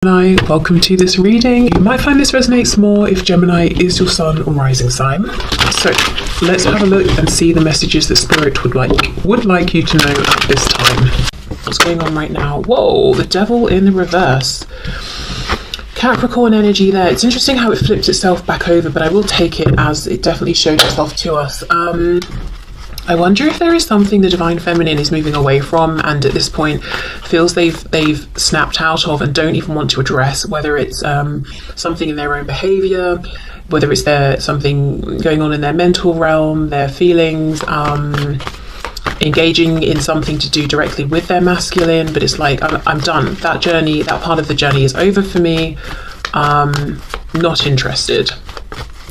Gemini, welcome to this reading. You might find this resonates more if Gemini is your sun or rising sign. So let's have a look and see the messages that Spirit would like you to know at this time. What's going on right now? Whoa, the Devil in the reverse. Capricorn energy there. It's interesting how it flipped itself back over, but I will take it as it definitely showed itself to us. I wonder if there is something the Divine Feminine is moving away from and at this point feels they've snapped out of and don't even want to address, whether it's something in their own behaviour, whether it's something going on in their mental realm, their feelings, engaging in something to do directly with their masculine, but it's like, I'm done. That journey, that part of the journey is over for me. Not interested.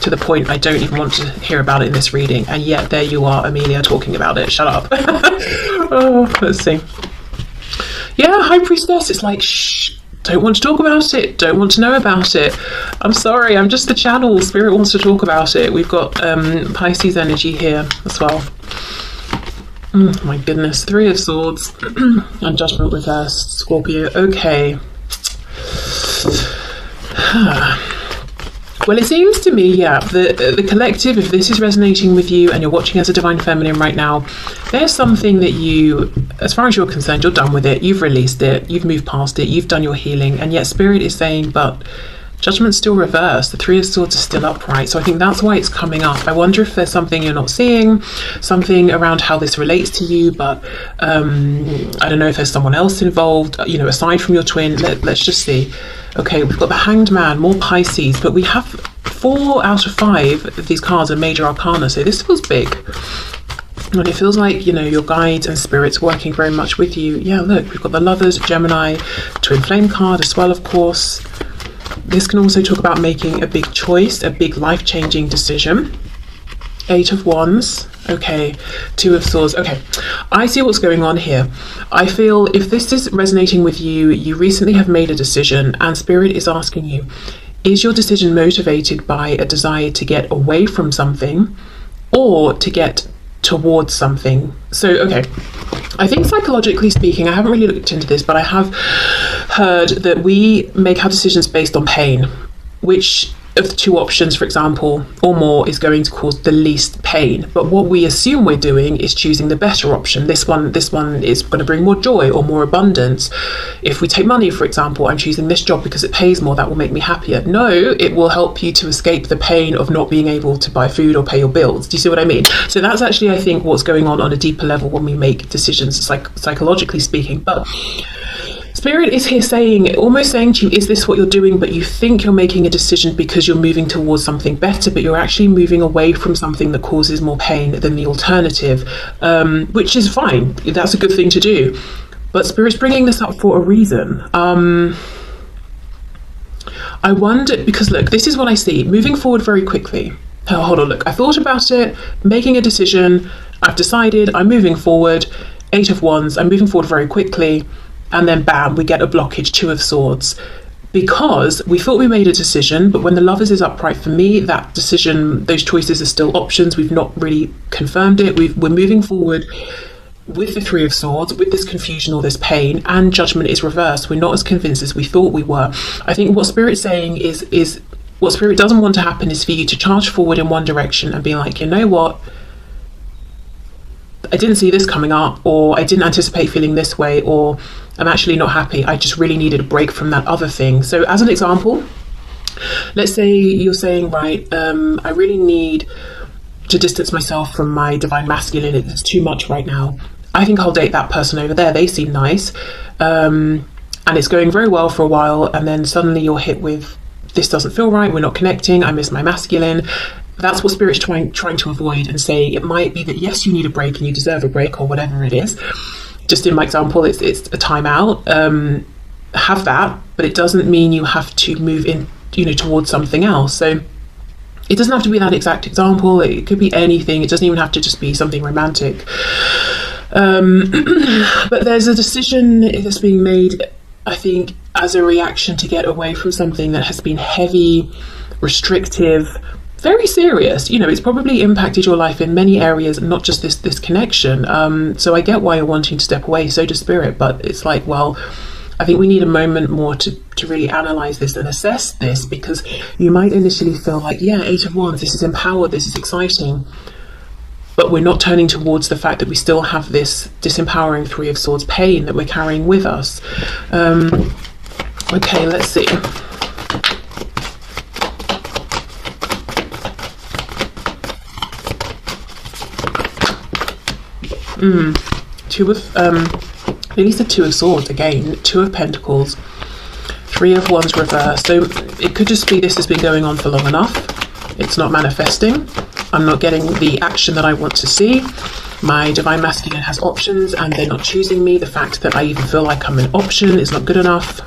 To the point I don't even want to hear about it in this reading, and yet there you are, Amelia, talking about it. Shut up. Oh, let's see. Yeah, High Priestess. It's like, shh, don't want to talk about it, don't want to know about it. I'm sorry, I'm just the channel. Spirit wants to talk about it. We've got Pisces energy here as well. My goodness, Three of Swords and Judgment reversed. Scorpio. Okay. Well, it seems to me, yeah, the collective, if this is resonating with you and you're watching as a Divine Feminine right now, there's something that you, as far as you're concerned, you're done with it, you've released it, you've moved past it, you've done your healing, and yet Spirit is saying, but Judgment's still reversed, the Three of Swords are still upright. So I think that's why it's coming up. I wonder if there's something you're not seeing, something around how this relates to you, but I don't know if there's someone else involved, you know, aside from your twin. Let's just see. Okay, we've got the Hanged Man, more Pisces, but we have 4 out of 5 of these cards are major arcana, so this feels big. And it feels like, you know, your guides and spirits working very much with you. Yeah, look, we've got the Lovers, Gemini, Twin Flame card as well, of course. This can also talk about making a big choice, a big life-changing decision. 8 of Wands. Okay, 2 of Swords. Okay, I see what's going on here. I feel if this is resonating with you, you recently have made a decision and Spirit is asking you, is your decision motivated by a desire to get away from something or to get towards something? So, okay, I think psychologically speaking, I haven't really looked into this, but I have heard that we make our decisions based on pain. Which of the 2 options, for example, or more, is going to cause the least pain? But what we assume we're doing is choosing the better option. This one is going to bring more joy or more abundance. If we take money, for example, I'm choosing this job because it pays more, that will make me happier. No, it will help you to escape the pain of not being able to buy food or pay your bills. Do you see what I mean? So that's actually, I think, what's going on a deeper level when we make decisions, psychologically speaking. But Spirit is here saying, almost saying to you, is this what you're doing? But you think you're making a decision because you're moving towards something better, but you're actually moving away from something that causes more pain than the alternative, which is fine. That's a good thing to do. But Spirit's bringing this up for a reason. I wonder, because look, this is what I see. Moving forward very quickly. Oh, hold on, look, I thought about it, making a decision, I've decided, I'm moving forward. 8 of Wands, I'm moving forward very quickly. And then bam, we get a blockage, 2 of Swords, because we thought we made a decision, but when the Lovers is upright, for me, that decision, those choices are still options. We've not really confirmed it. We're moving forward with the 3 of Swords, with this confusion or this pain, and Judgment is reversed. We're not as convinced as we thought we were. I think what Spirit's saying is what Spirit doesn't want to happen is for you to charge forward in one direction and be like, you know what? I didn't see this coming up, or I didn't anticipate feeling this way, or I'm actually not happy. I just really needed a break from that other thing. So as an example, let's say you're saying, right, I really need to distance myself from my divine masculine. It's too much right now. I think I'll date that person over there. They seem nice. And it's going very well for a while. And then suddenly you're hit with, this doesn't feel right. We're not connecting. I miss my masculine. That's what Spirit's trying to avoid and say it might be that, yes, you need a break and you deserve a break or whatever it is. Just in my example, it's a timeout. Have that, but it doesn't mean you have to move in, you know, towards something else. So it doesn't have to be that exact example. It could be anything. It doesn't even have to just be something romantic. But there's a decision that's being made, I think, as a reaction to get away from something that has been heavy, restrictive, very serious. You know, it's probably impacted your life in many areas, not just this connection. So I get why you're wanting to step away, so does Spirit, but it's like, well, I think we need a moment more to really analyze this and assess this, because you might initially feel like, yeah, Eight of Wands, this is empowered, this is exciting, but we're not turning towards the fact that we still have this disempowering Three of Swords pain that we're carrying with us. Okay, let's see. Release the Two of Swords again, Two of Pentacles, Three of Wands reversed. So it could just be this has been going on for long enough. It's not manifesting. I'm not getting the action that I want to see. My Divine Masculine has options and they're not choosing me. The fact that I even feel like I'm an option is not good enough.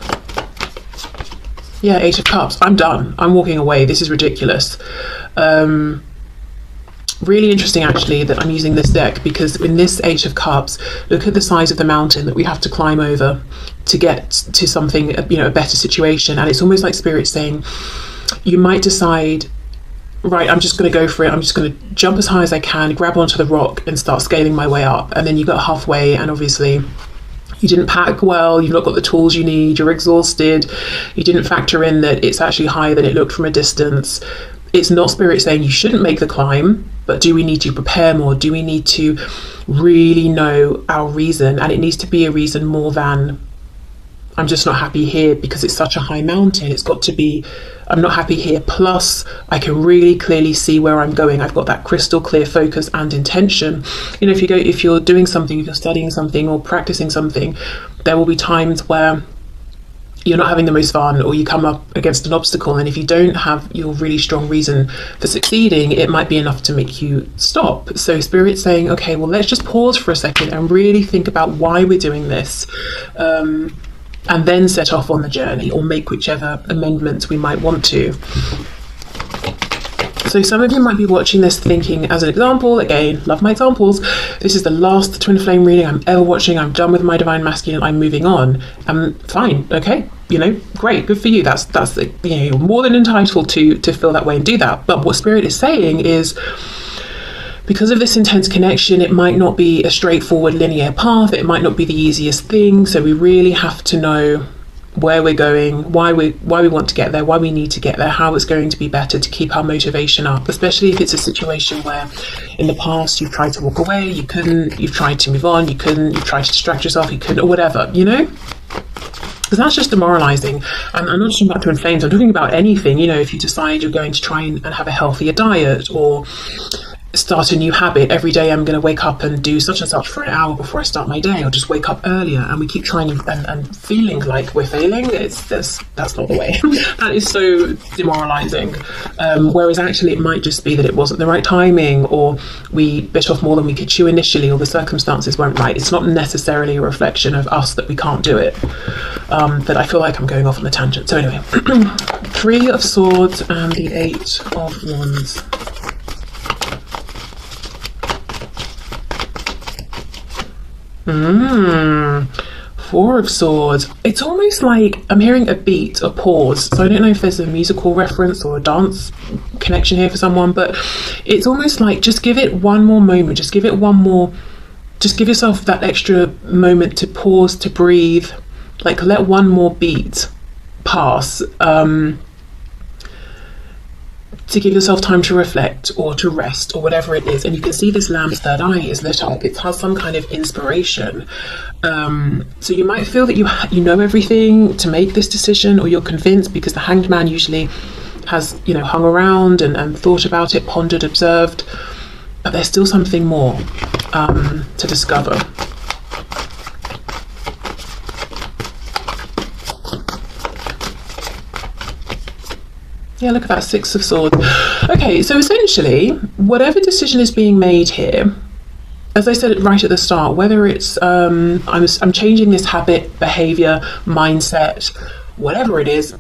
Yeah, Eight of Cups. I'm done. I'm walking away. This is ridiculous. Really interesting actually that I'm using this deck, because in this Eight of Cups, look at the size of the mountain that we have to climb over to get to something, you know, a better situation. And it's almost like Spirit saying, you might decide, right, I'm just going to go for it. I'm just going to jump as high as I can, grab onto the rock and start scaling my way up. And then you got halfway and obviously you didn't pack well, you've not got the tools you need, you're exhausted, you didn't factor in that it's actually higher than it looked from a distance. It's not Spirit saying you shouldn't make the climb, but do we need to prepare more? Do we need to really know our reason? And it needs to be a reason more than, I'm just not happy here because it's such a high mountain. It's got to be, I'm not happy here, plus I can really clearly see where I'm going. I've got that crystal clear focus and intention. You know, if you're doing something, if you're studying something or practicing something, there will be times where you're not having the most fun, or you come up against an obstacle, and if you don't have your really strong reason for succeeding, it might be enough to make you stop. So Spirit's saying, okay, well, let's just pause for a second and really think about why we're doing this, and then set off on the journey, or make whichever amendments we might want to. So some of you might be watching this thinking, as an example, again, love my examples, this is the last twin flame reading I'm ever watching, I'm done with my Divine Masculine, I'm moving on. Fine, okay, you know, great, good for you. That's you know, you're more than entitled to feel that way and do that. But what Spirit is saying is, because of this intense connection, it might not be a straightforward linear path, it might not be the easiest thing, so we really have to know where we're going, why we want to get there, why we need to get there, how it's going to be better to keep our motivation up, especially if it's a situation where in the past you've tried to walk away, you couldn't, you've tried to move on, you couldn't, you've tried to distract yourself, you couldn't, or whatever, you know? Because that's just demoralizing. And I'm not talking about twin flames, I'm talking about anything, you know, if you decide you're going to try and have a healthier diet, or start a new habit. Every day I'm going to wake up and do such and such for an hour before I start my day, or just wake up earlier, and we keep trying and feeling like we're failing. That's not the way. That is so demoralizing. Whereas actually it might just be that it wasn't the right timing, or we bit off more than we could chew initially, or the circumstances weren't right. It's not necessarily a reflection of us that we can't do it. But I feel like I'm going off on a tangent. So anyway, Three of Swords and the Eight of Wands. Four of Swords. It's almost like I'm hearing a beat, a pause. So I don't know if there's a musical reference or a dance connection here for someone, but it's almost like just give it one more moment, just give it one more, just give yourself that extra moment to pause, to breathe, like let one more beat pass, to give yourself time to reflect or to rest or whatever it is. And you can see this lamb's third eye is lit up. It has some kind of inspiration. So you might feel that you know everything to make this decision, or you're convinced, because the Hanged Man usually has, you know, hung around and thought about it, pondered, observed, but there's still something more to discover. Yeah, look at that, Six of Swords. Okay, so essentially, whatever decision is being made here, as I said right at the start, whether it's I'm changing this habit, behavior, mindset, whatever it is,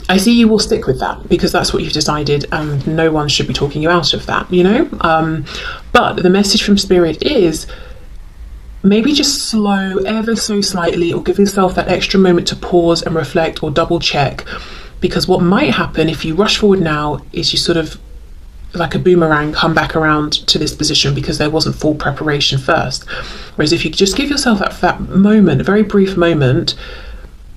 I see you will stick with that because that's what you've decided, and no one should be talking you out of that, you know? But the message from Spirit is, maybe just slow ever so slightly, or give yourself that extra moment to pause and reflect or double check. Because what might happen if you rush forward now is you sort of, like a boomerang, come back around to this position because there wasn't full preparation first. Whereas if you just give yourself that moment, a very brief moment,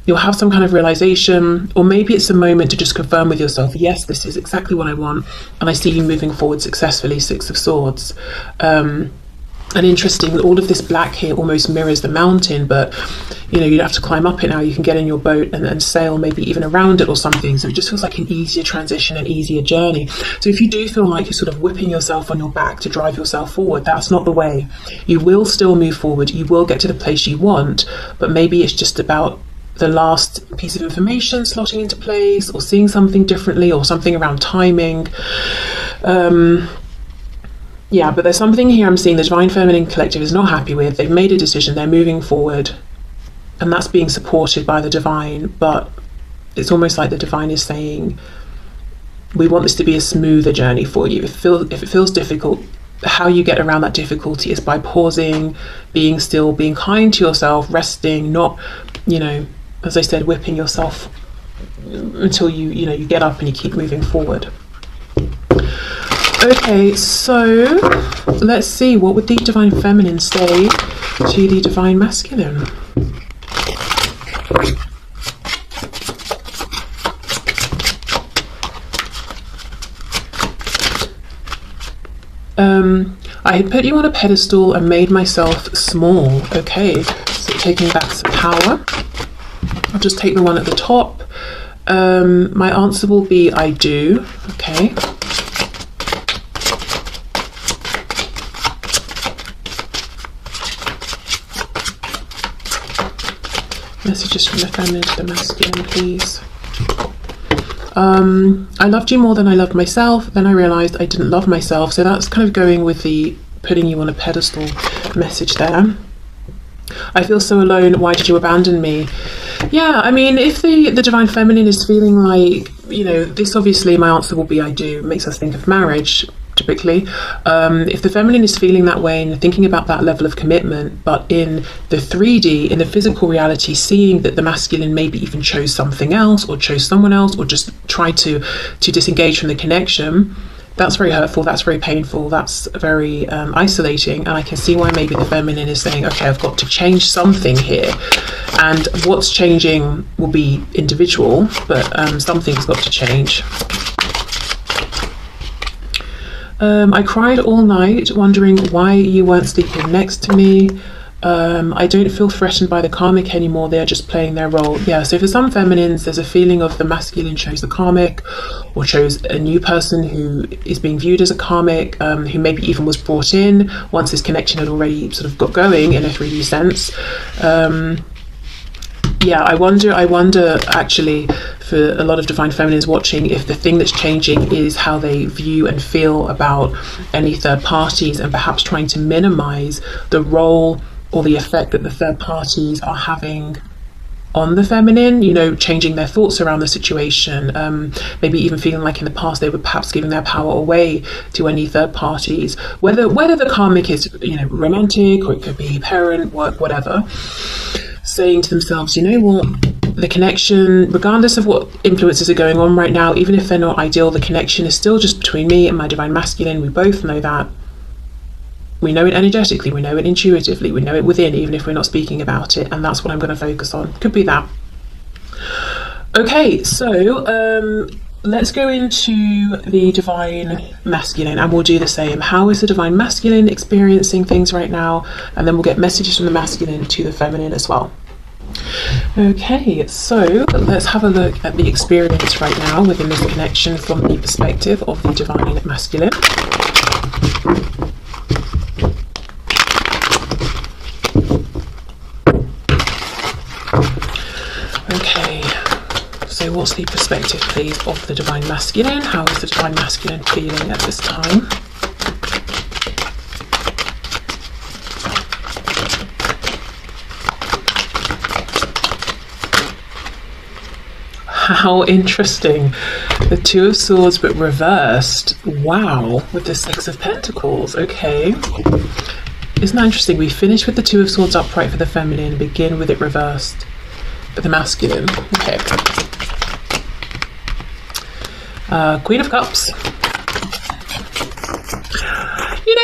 you'll have some kind of realization, or maybe it's a moment to just confirm with yourself, yes, this is exactly what I want, and I see you moving forward successfully. Six of Swords. And interesting, all of this black here almost mirrors the mountain, but you know, you don't have to climb up it now. You can get in your boat and sail maybe even around it or something. So it just feels like an easier transition, an easier journey. So if you do feel like you're sort of whipping yourself on your back to drive yourself forward, that's not the way. You will still move forward. You will get to the place you want, but maybe it's just about the last piece of information slotting into place, or seeing something differently, or something around timing. Yeah, but there's something here I'm seeing the Divine Feminine Collective is not happy with. They've made a decision, they're moving forward, and that's being supported by the Divine, but it's almost like the Divine is saying, we want this to be a smoother journey for you. If it feels difficult, how you get around that difficulty is by pausing, being still, being kind to yourself, resting, not, you know, as I said, whipping yourself until you get up and you keep moving forward. Okay, so let's see, what would the Divine Feminine say to the Divine Masculine? I had put you on a pedestal and made myself small. Okay, so taking back some power. I'll just take the one at the top. My answer will be I do. Okay. Messages from the feminine to the masculine, please. I loved you more than I loved myself. Then I realized I didn't love myself. So that's kind of going with the putting you on a pedestal message there. I feel so alone. Why did you abandon me? Yeah, I mean, if the Divine Feminine is feeling like, you know, this, obviously my answer will be I do. It makes us think of marriage, typically. If the feminine is feeling that way and thinking about that level of commitment, but in the 3D, in the physical reality, seeing that the masculine maybe even chose something else, or chose someone else, or just tried to disengage from the connection, that's very hurtful, that's very painful, that's very isolating. And I can see why maybe the feminine is saying, okay, I've got to change something here. And what's changing will be individual, but something's got to change. I cried all night wondering why you weren't sleeping next to me. I don't feel threatened by the karmic anymore. They're just playing their role. Yeah, so for some feminines, there's a feeling of the masculine chose the karmic, or chose a new person who is being viewed as a karmic, who maybe even was brought in once this connection had already sort of got going in a 3D sense. Yeah, I wonder actually, for a lot of Divine Feminines watching, if the thing that's changing is how they view and feel about any third parties, and perhaps trying to minimize the role or the effect that the third parties are having on the feminine, you know, changing their thoughts around the situation, maybe even feeling like in the past they were perhaps giving their power away to any third parties, whether the karmic is, you know, romantic, or it could be parent, work, whatever, saying to themselves, you know what, the connection, regardless of what influences are going on right now, even if they're not ideal, the connection is still just between me and my Divine Masculine. We both know that. We know it energetically, we know it intuitively, we know it within, even if we're not speaking about it, and that's what I'm going to focus on. Could be that. Okay, so let's go into the Divine Masculine, and we'll do the same. How is the Divine Masculine experiencing things right now? And then we'll get messages from the masculine to the feminine as well. Okay, so let's have a look at the experience right now within this connection from the perspective of the Divine Masculine. Okay, so what's the perspective, please, of the Divine Masculine? How is the Divine Masculine feeling at this time? How interesting. The Two of Swords, but reversed. Wow, with the Six of Pentacles. Okay. Isn't that interesting? We finish with the Two of Swords upright for the feminine and begin with it reversed for the masculine. Okay. Queen of Cups. You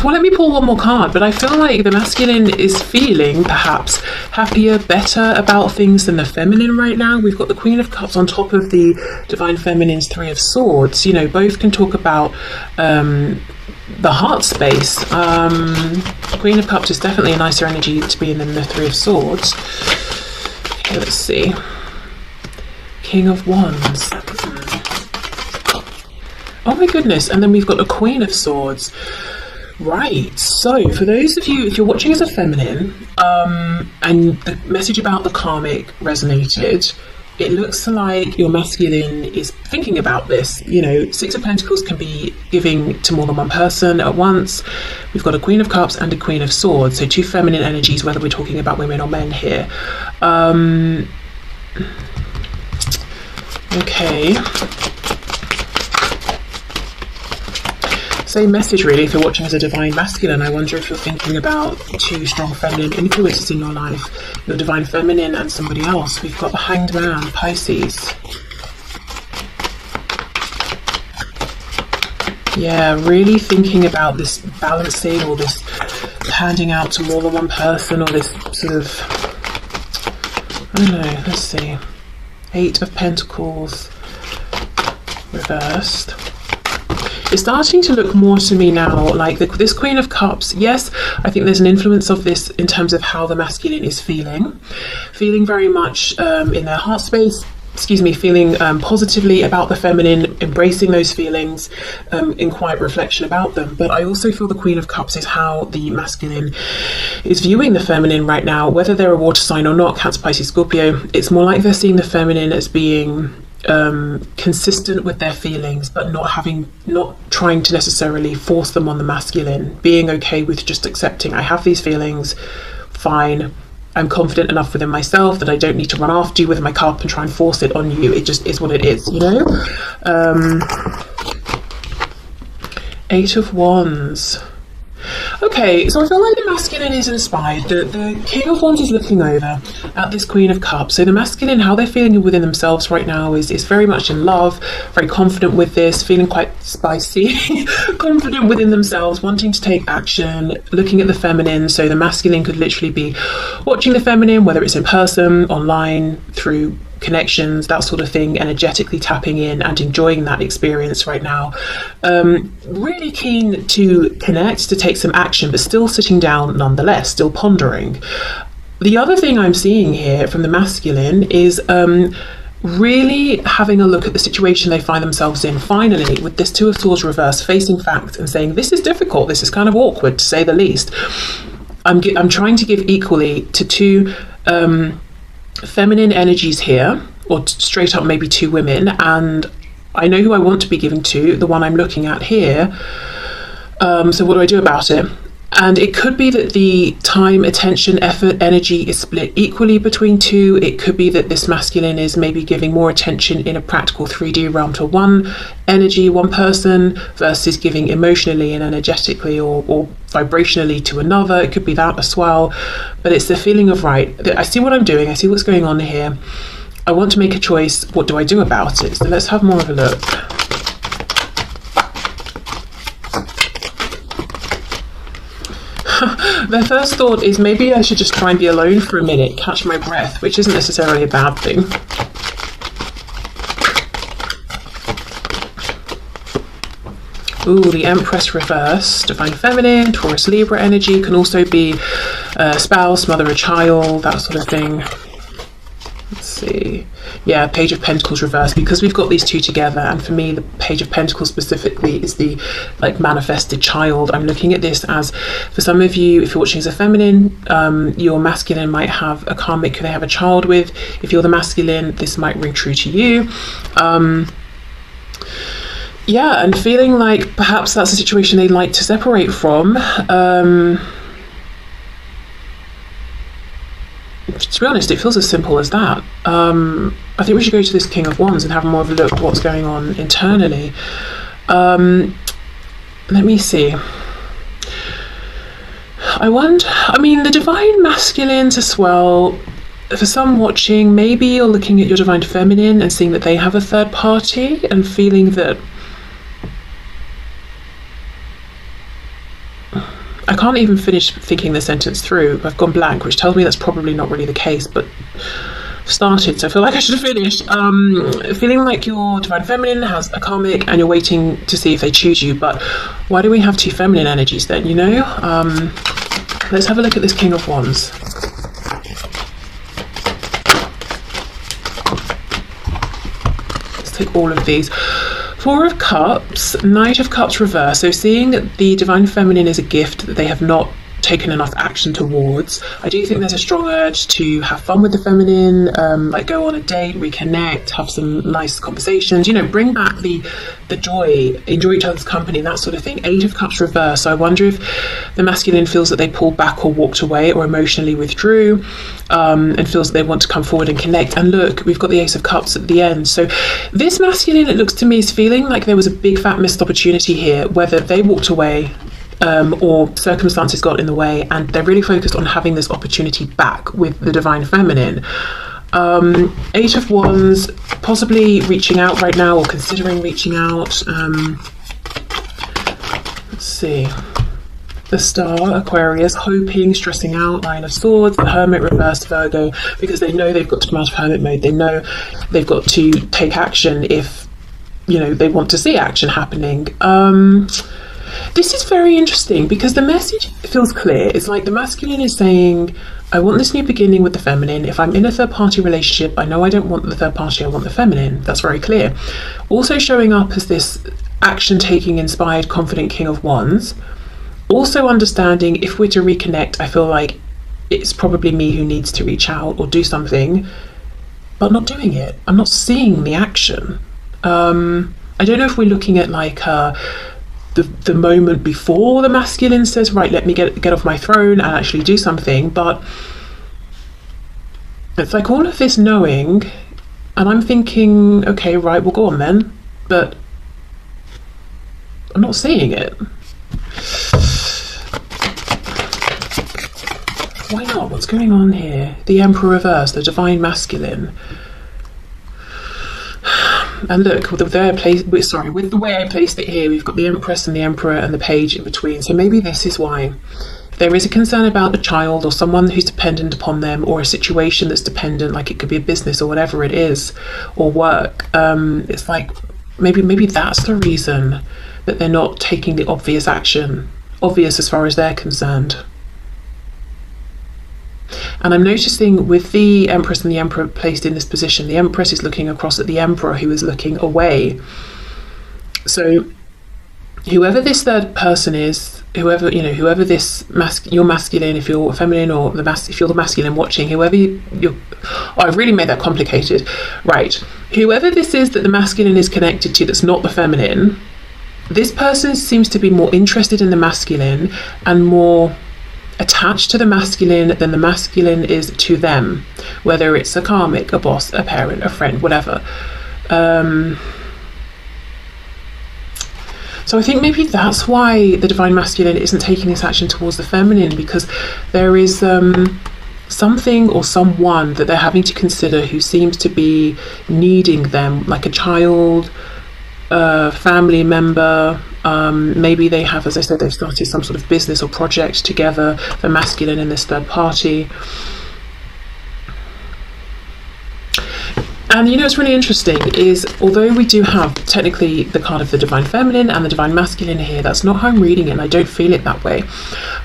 well, let me pull one more card, but I feel like the masculine is feeling perhaps happier, better about things than the feminine right now. We've got the Queen of Cups on top of the Divine Feminine's Three of Swords. You know, both can talk about the heart space. Queen of Cups is definitely a nicer energy to be in than the Three of Swords. Okay, let's see. King of Wands. Oh my goodness, and then we've got the Queen of Swords. Right, so for those of you, if you're watching as a feminine, and the message about the karmic resonated, it looks like your masculine is thinking about this. You know, Six of Pentacles can be giving to more than one person at once. We've got a Queen of Cups and a Queen of Swords, so two feminine energies, whether we're talking about women or men here. Okay. Same message really if you're watching as a divine masculine. I wonder if you're thinking about two strong feminine influences in your life, your divine feminine and somebody else. We've got the Hanged Man, Pisces. Yeah, really thinking about this balancing or this handing out to more than one person, or this sort of, I don't know, let's see. Eight of Pentacles reversed. It's starting to look more to me now like this Queen of Cups. Yes, I think there's an influence of this in terms of how the masculine is feeling very much in their heart space, feeling positively about the feminine, embracing those feelings in quiet reflection about them. But I also feel the Queen of Cups is how the masculine is viewing the feminine right now, whether they're a water sign or not, Cancer, Pisces, Scorpio. It's more like they're seeing the feminine as being consistent with their feelings, but not trying to necessarily force them on the masculine, being okay with just accepting, I have these feelings, fine, I'm confident enough within myself that I don't need to run after you with my cup and try and force it on you. It just is what it is, you know. Eight of Wands. Okay, so I feel like the masculine is inspired. The King of Wands is looking over at this Queen of Cups. So the masculine, how they're feeling within themselves right now is very much in love, very confident with this, feeling quite spicy, confident within themselves, wanting to take action, looking at the feminine. So the masculine could literally be watching the feminine, whether it's in person, online, through connections, that sort of thing, energetically tapping in and enjoying that experience right now. Really keen to connect, to take some action, but still sitting down nonetheless, still pondering. The other thing I'm seeing here from the masculine is really having a look at the situation they find themselves in, finally, with this Two of Swords reverse, facing facts and saying, this is difficult, this is kind of awkward to say the least. I'm trying to give equally to two feminine energies here, or straight up maybe two women, and I know who I want to be giving to, the one I'm looking at here. So what do I do about it? And it could be that the time, attention, effort, energy is split equally between two. It could be that this masculine is maybe giving more attention in a practical 3D realm to one energy, one person, versus giving emotionally and energetically or vibrationally to another. It could be that as well. But it's the feeling of, right, I see what I'm doing, I see what's going on here. I want to make a choice. What do I do about it? So let's have more of a look. Their first thought is, maybe I should just try and be alone for a minute, catch my breath, which isn't necessarily a bad thing. Ooh, the Empress reverse, Divine Feminine, Taurus, Libra energy, can also be a spouse, mother, a child, that sort of thing. Let's see. Yeah, Page of Pentacles reverse, because we've got these two together, and for me the Page of Pentacles specifically is the manifested child. I'm looking at this as, for some of you, if you're watching as a feminine, your masculine might have a karmic who they have a child with. If you're the masculine, this might ring true to you. Yeah, and feeling like perhaps that's a situation they'd like to separate from. To be honest, it feels as simple as that. I think we should go to this King of Wands and have more of a look at what's going on internally. Let me see. The divine masculines as well, for some watching, maybe you're looking at your divine feminine and seeing that they have a third party and feeling that I can't even finish thinking the sentence through. I've gone blank, which tells me that's probably not really the case, but started, so I feel like I should have finished. Feeling like your divine feminine has a karmic and you're waiting to see if they choose you. But why do we have two feminine energies then, you know? Let's have a look at this King of Wands. Let's take all of these. Four of Cups, Knight of Cups reverse. So seeing that the divine feminine is a gift that they have not taken enough action towards. I do think there's a strong urge to have fun with the feminine, like go on a date, reconnect, have some nice conversations, you know, bring back the joy, enjoy each other's company, that sort of thing. Eight of Cups reverse. So I wonder if the masculine feels that they pulled back or walked away or emotionally withdrew, and feels that they want to come forward and connect. And look, we've got the Ace of Cups at the end. So this masculine, it looks to me, is feeling like there was a big fat missed opportunity here, whether they walked away or circumstances got in the way, and they're really focused on having this opportunity back with the divine feminine. Eight of Wands, possibly reaching out right now or considering reaching out. Let's see. The Star, Aquarius, hoping, stressing out. Nine of Swords, the Hermit reversed, Virgo, because they know they've got to come out of hermit mode. They know they've got to take action if, you know, they want to see action happening. This is very interesting because the message feels clear. It's like the masculine is saying, I want this new beginning with the feminine. If I'm in a third party relationship, I know I don't want the third party, I want the feminine. That's very clear. Also showing up as this action taking, inspired, confident King of Wands. Also understanding if we're to reconnect, I feel like it's probably me who needs to reach out or do something, but not doing it. I'm not seeing the action. I don't know if we're looking at like the moment before the masculine says, right, let me get off my throne and actually do something, but it's like all of this knowing, and I'm thinking, okay, right, we'll go on then, but I'm not seeing it. Why not? What's going on here? The Emperor reverse, the divine masculine. And look, with the way I placed it here, we've got the Empress and the Emperor and the Page in between. So maybe this is why there is a concern about a child or someone who's dependent upon them, or a situation that's dependent, like it could be a business or whatever it is, or work. It's like maybe that's the reason that they're not taking the obvious action, obvious as far as they're concerned. And I'm noticing with the Empress and the Emperor placed in this position, the Empress is looking across at the Emperor, who is looking away. So whoever this third person is, whoever this you're masculine, if you're feminine, or if you're the masculine watching, I've really made that complicated. Right. Whoever this is that the masculine is connected to that's not the feminine, this person seems to be more interested in the masculine and more attached to the masculine than the masculine is to them, whether it's a karmic, a boss, a parent, a friend, whatever. So I think maybe that's why the divine masculine isn't taking this action towards the feminine, because there is something or someone that they're having to consider who seems to be needing them, like a child, a family member. Maybe they have, as I said, they've started some sort of business or project together, the masculine and this third party. And you know what's really interesting is, although we do have technically the card of the divine feminine and the divine masculine here, that's not how I'm reading it, and I don't feel it that way.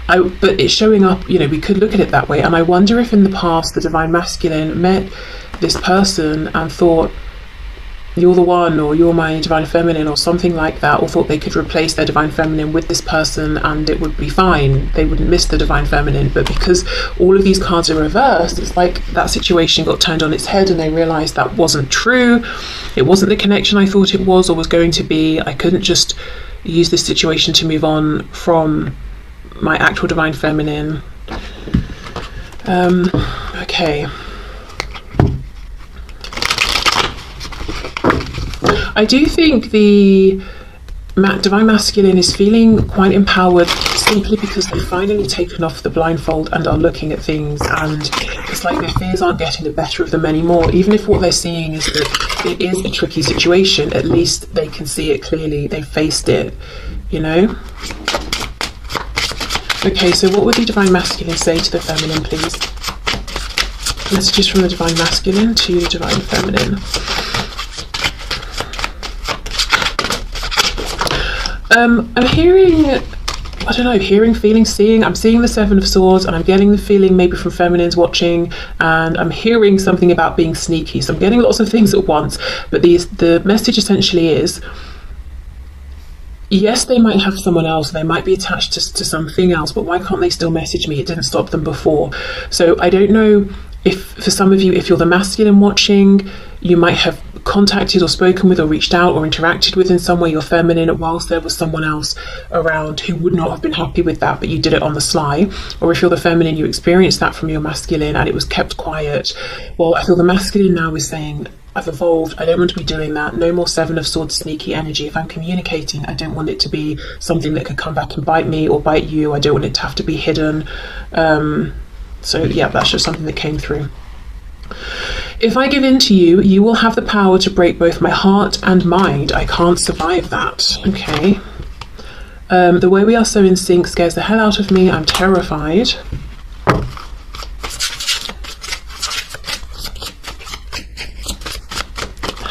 But it's showing up, you know, we could look at it that way. And I wonder if in the past the divine masculine met this person and thought, you're the one, or you're my divine feminine, or something like that, or thought they could replace their divine feminine with this person and it would be fine, they wouldn't miss the divine feminine. But because all of these cards are reversed, it's like that situation got turned on its head and they realized that wasn't true, it wasn't the connection I thought it was or was going to be. I couldn't just use this situation to move on from my actual divine feminine. Okay, I do think the divine masculine is feeling quite empowered, simply because they've finally taken off the blindfold and are looking at things, and it's like their fears aren't getting the better of them anymore. Even if what they're seeing is that it is a tricky situation, at least they can see it clearly, they've faced it, you know. Okay, so what would the Divine Masculine say to the Feminine, please? Messages from the Divine Masculine to the Divine Feminine. I'm hearing, I don't know, hearing, feeling, seeing. I'm seeing the Seven of Swords, and I'm getting the feeling maybe from feminines watching, and I'm hearing something about being sneaky. So I'm getting lots of things at once, but the message essentially is, yes, they might have someone else, they might be attached to something else, but why can't they still message me? It didn't stop them before. So I don't know if, for some of you, if you're the masculine watching, you might have contacted or spoken with or reached out or interacted with in some way your feminine whilst there was someone else around who would not have been happy with that, but you did it on the sly. Or if you're the feminine, you experienced that from your masculine and it was kept quiet. Well, I feel the masculine now is saying, I've evolved, I don't want to be doing that. No more Seven of Swords sneaky energy. If I'm communicating, I don't want it to be something that could come back and bite me or bite you. I don't want it to have to be hidden. So yeah, that's just something that came through. If I give in to you, you will have the power to break both my heart and mind. I can't survive that. Okay. The way we are so in sync scares the hell out of me. I'm terrified.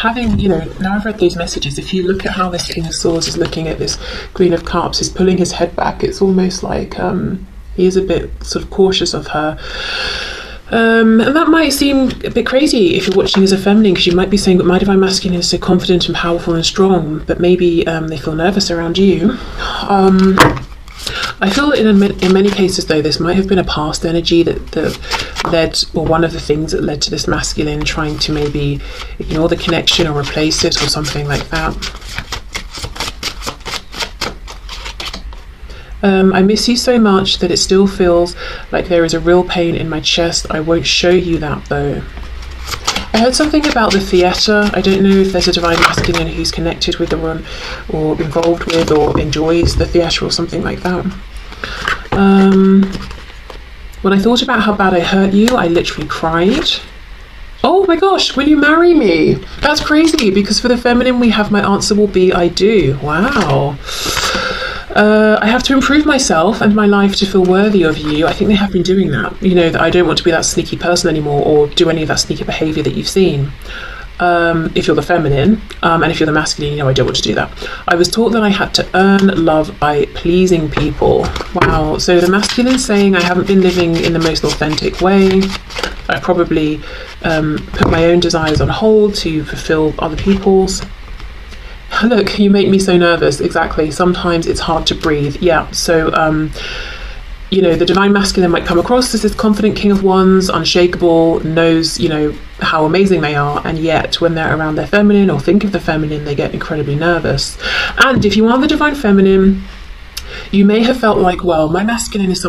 Having, you know, now I've read these messages, if you look at how this King of Swords is looking at this Queen of Cups, he's pulling his head back. It's almost like he is a bit sort of cautious of her. And that might seem a bit crazy if you're watching as a feminine, because you might be saying, but my Divine Masculine is so confident and powerful and strong, but maybe they feel nervous around you. I feel that in many cases, though, this might have been a past energy that led, or one of the things that led to this masculine trying to maybe ignore the connection or replace it or something like that. I miss you so much that it still feels like there is a real pain in my chest. I won't show you that, though. I heard something about the theatre. I don't know if there's a Divine Masculine who's connected with the one or involved with or enjoys the theatre or something like that. When I thought about how bad I hurt you, I literally cried. Oh my gosh, will you marry me? That's crazy, because for the feminine we have my answer will be I do. Wow. I have to improve myself and my life to feel worthy of you. I think they have been doing that. You know, that I don't want to be that sneaky person anymore or do any of that sneaky behaviour that you've seen. If you're the feminine, and if you're the masculine, you know, I don't want to do that. I was taught that I had to earn love by pleasing people. Wow. So the masculine saying I haven't been living in the most authentic way. I probably put my own desires on hold to fulfill other people's. Look, you make me so nervous. Exactly. Sometimes it's hard to breathe. Yeah. So, you know, the Divine Masculine might come across as this confident King of Wands, unshakable, knows, you know, how amazing they are. And yet when they're around their feminine or think of the feminine, they get incredibly nervous. And if you are the Divine Feminine, you may have felt like, well, my masculine is